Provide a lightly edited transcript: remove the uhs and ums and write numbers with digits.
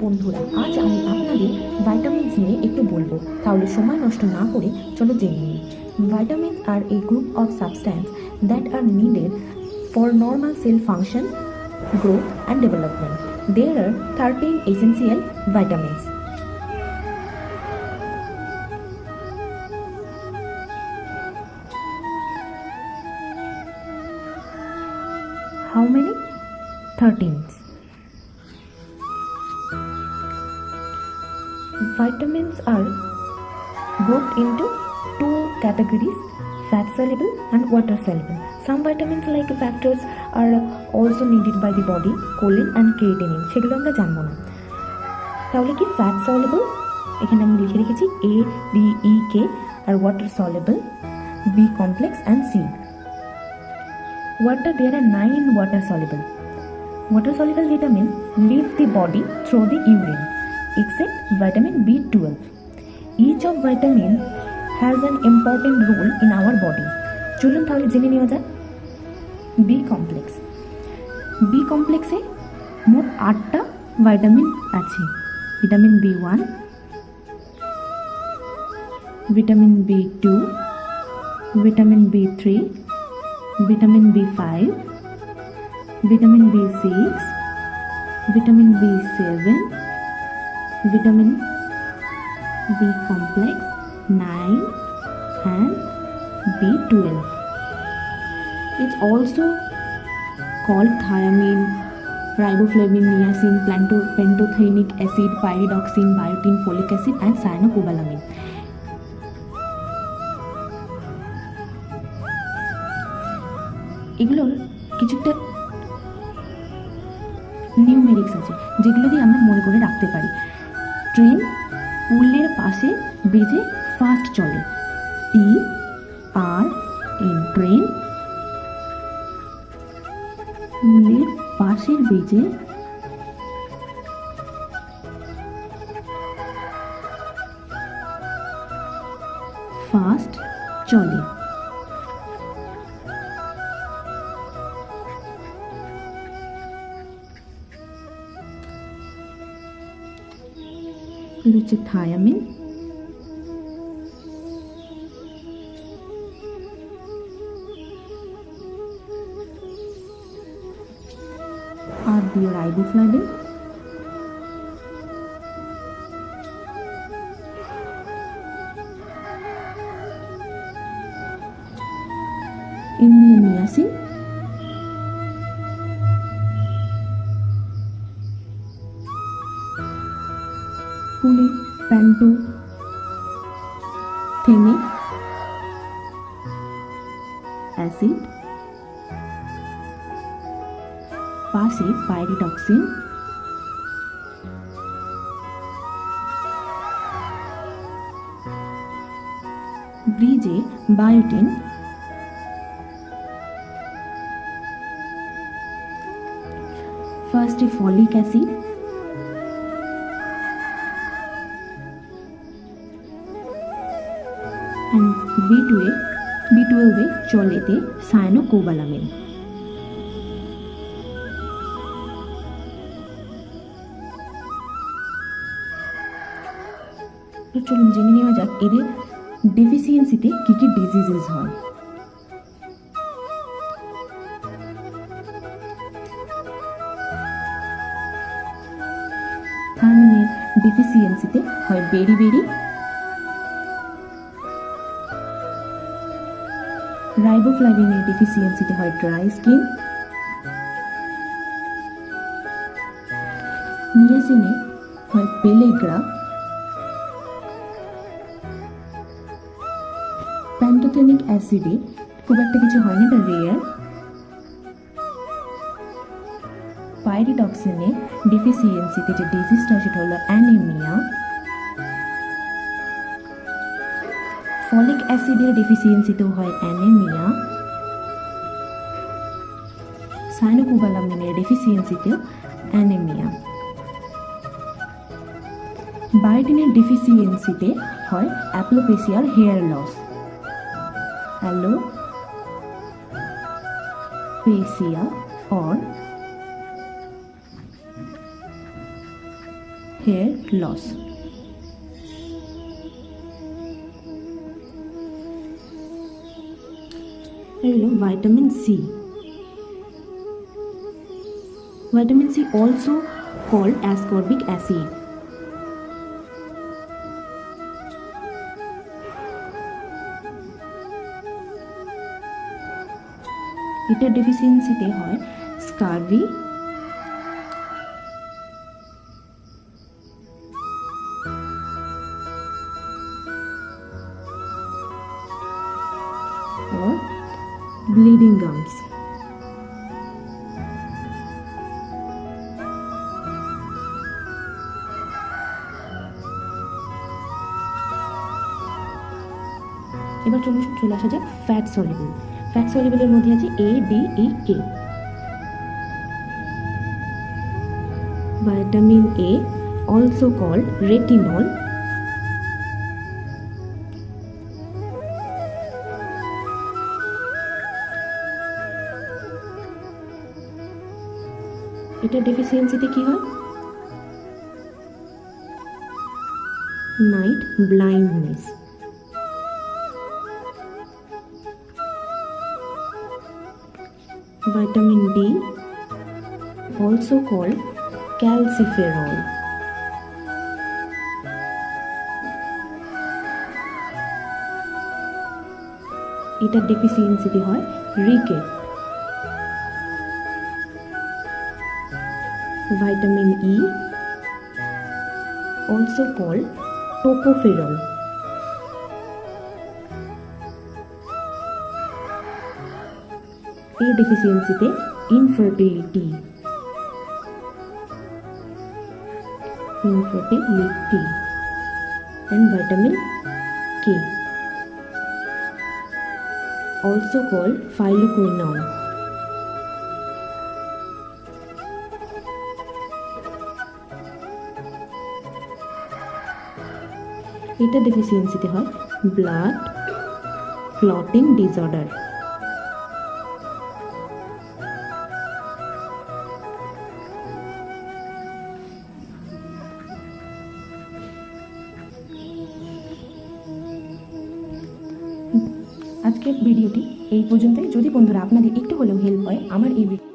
বন্ধুরা, আজ আমি আপনাদের ভাইটামিনস নিয়ে একটু বলবো। তাহলে সময় নষ্ট না করে চলো জেনে নিই। Vitamins are a group of substances that are needed for normal cell function, growth and development. There are 13 essential vitamins. How many? 13. Vitamins are grouped into two categories: fat soluble and water soluble. Some vitamins like factors are also needed by the body, choline and creatinine. সেগুলো আমরা জানবো না। তাহলে কি fat soluble, এখানে আমি লিখে রেখেছি A D E K, আর water soluble B complex and C. Water, there are 9 water soluble. Water soluble vitamin leave the body through the urine, except vitamin B12. Each of vitamins has an important role in our body. চলুন তাহলে জেনে নেওয়া যায়। B complex, B কমপ্লেক্সে মোট 8টা vitamin আছে। Vitamin B1, vitamin B2, vitamin B3, vitamin B5, vitamin B6, vitamin B7, vitamin B complex 9 and B12. It's also called thiamine, riboflavin, niacin, pantothenic acid, pyridoxine, biotin, folic acid and cyanocobalamin. এগুলোর কিছুটা numerics আছে যেগুলো দিয়ে আমরা মনে করে রাখতে পারি। ট্রেন পুলের পাশে ব্রিজে ফাস্ট চলে, TRN, ট্রেন পুলের পাশের ব্রিজে ফাস্ট চলে। হচ্ছে থায়ামিন, আর দিয়ে রাইবোফ্লাভিন, ইন্ডিয়ান নিয়াসিন, পুলি প্যান্টোথেনিক অ্যাসিড, পাশে পাইরিডক্সিন, ব্রিজে বায়োটিন, ফার্স্টে ফলিক অ্যাসিড, and B12 চলেতে সায়ানোকোবালামিন। চলুন জেনে নেওয়া যাক এদের ডেফিসিয়েন্সিতে কি কি ডিজিজেস হয়। থায়ামিনের ডেফিসিয়েন্সিতে হয় বেরি, রাইবোফ্লাভিনের ডেফিসিয়েন্সিতে হয় ড্রাই স্কিন, নিয়াসিনে হয় পেলেগ্রা, প্যান্টোথেনিক অ্যাসিডে খুব একটা কিছু হয় না, এটা রেয়ার, পাইরিডক্সিনে ডেফিসিয়েন্সিতে যে ডিজিজটা সেটা হলো অ্যানিমিয়া, ফলিক অ্যাসিডের ডেফিসিয়েন্সিতেও হয় অ্যানিমিয়া, সায়ানোকোবালামিনের ডেফিসিয়েন্সিতেও অ্যানিমিয়া, বায়োটিনের ডেফিসিয়েন্সিতে হয় অ্যাপ্লোপেসিয়ার hair loss, alopecia or hair loss. এগুলো vitamin C. Vitamin C also called ascorbic acid. এটার ডেফিসিয়েন্সিতে হয় স্কারভি, or bleeding gums. এবার চলে আসা যাক ফ্যাট সলিবল। ফ্যাট সলিবলের মধ্যে আছে A, D, E, K। Vitamin A, also called retinol, এটা ডেফিসিয়েন্সিতে কি হয়? Night blindness. Vitamin D, also called calciferol, এটার ডেফিসিয়েন্সিতে হয় rickets. Vitamin E, also called tocopherol, এর ডেফিসিয়েন্সিতে infertility. And vitamin K, also called phyloquinone, এটা ডেফিসিয়েন্সিতে হয় ব্লাড ক্লটিং ডিসঅর্ডার। আজকের ভিডিওটি এই পর্যন্তই। যদি বন্ধুরা আপনাদের একটু হলেও হেল্প হয় আমার এই ভিডিও